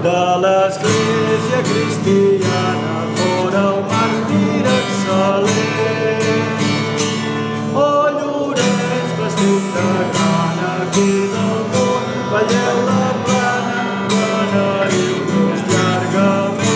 de l'Església cristiana fora el màrtir excel·lent. Oh, Llorenç, vestit de grana, aquí del món, veieu la plana, beneïu-nos llargament.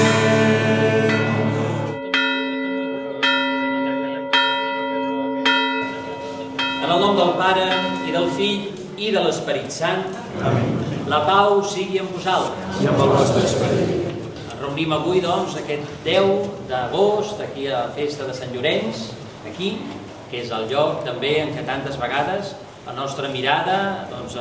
En el nom del Pare, i del Fill, i de l'Esperit Sant. Amén. La pau sigui amb vosaltres. I amb el vostre esperit. Ens reunim avui, doncs, aquest 10 d'agost, aquí a la festa de Sant Llorenç, aquí, que és el lloc també en què tantes vegades la nostra mirada doncs,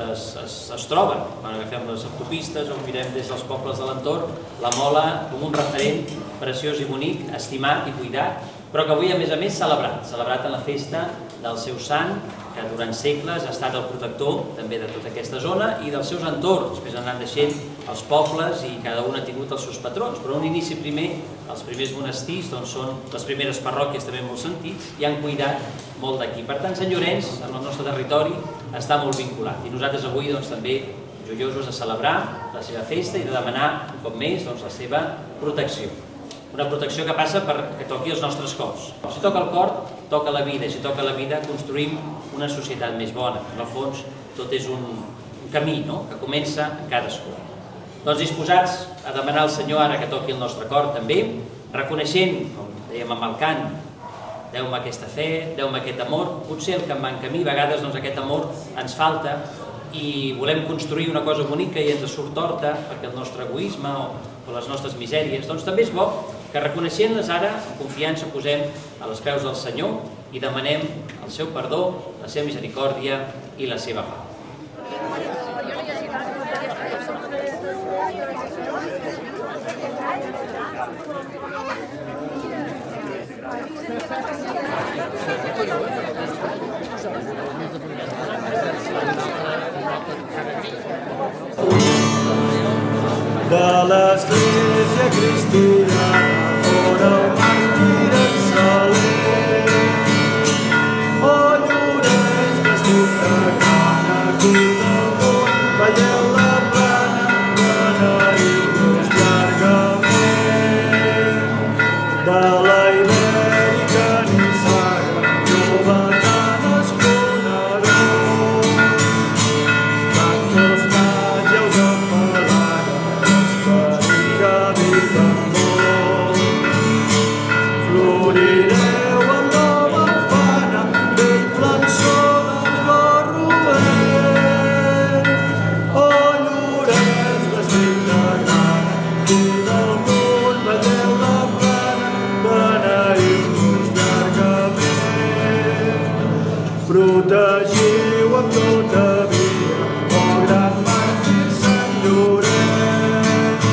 es troba. Quan agafem les autopistes o mirem des dels pobles de l'entorn, la Mola com un referent preciós i bonic, estimat i cuidat, però que avui, a més, celebrat en la festa del seu sant, que durant segles ha estat el protector també de tota aquesta zona i dels seus entorns. Després han anat naixent els pobles i cada un ha tingut els seus patrons, però un inici primer, els primers monestirs doncs, són les primeres parròquies també en molts sentits i han cuidat molt d'aquí. Per tant, Sant Llorenç, en el nostre territori, està molt vinculat i nosaltres avui doncs, també joiosos de celebrar la seva festa i de demanar un cop més doncs, la seva protecció. Una protecció que passa perquè toqui els nostres cors. Si toca el cor, toca la vida, i si toca la vida construïm una societat més bona. En el fons, tot és un camí, no?, que comença en cadascú. Doncs disposats a demanar al Senyor ara que toqui el nostre cor també, reconeixent, com dèiem amb el cant, deu-me aquesta fe, deu-me aquest amor, potser el que em manca a mi, a vegades doncs, aquest amor ens falta i volem construir una cosa bonica i ens surt torta perquè el nostre egoisme o les nostres misèries, doncs també és bo que reconeixent-les ara, amb confiança, posem a les peus del Senyor i demanem el seu perdó, la seva misericòrdia i la seva pau. De l'Església cristiana fora el màrtir excel·lent. Oh, Llorenç, vestit de grana, aquí del món, veieu la plana, beneïu-nos llargament. De la Ibèrica nissaga, jove tant esconerós, tantos màgius de pelaga, florireu amb nova ufana, vell flançó del flor rovent. Oh, Llorenç, vestit de grana, aquí del món, veieu la plana, beneïu-nos llargament. Protegiu amb tota via, oh gran màrtir Sant Llorenç,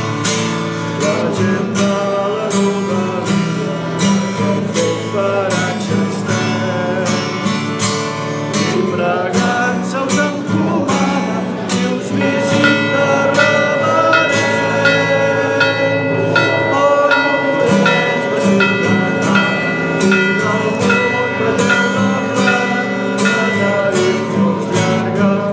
la gent de la rodalia, aquest vell paratge extens. I pregant se us encomana i us visita reverent. Oh, Llorenç, vestit de grana, aquí del món, veieu la plana, beneïu-nos llargament.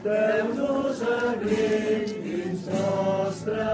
Deu-nos abric dins nostre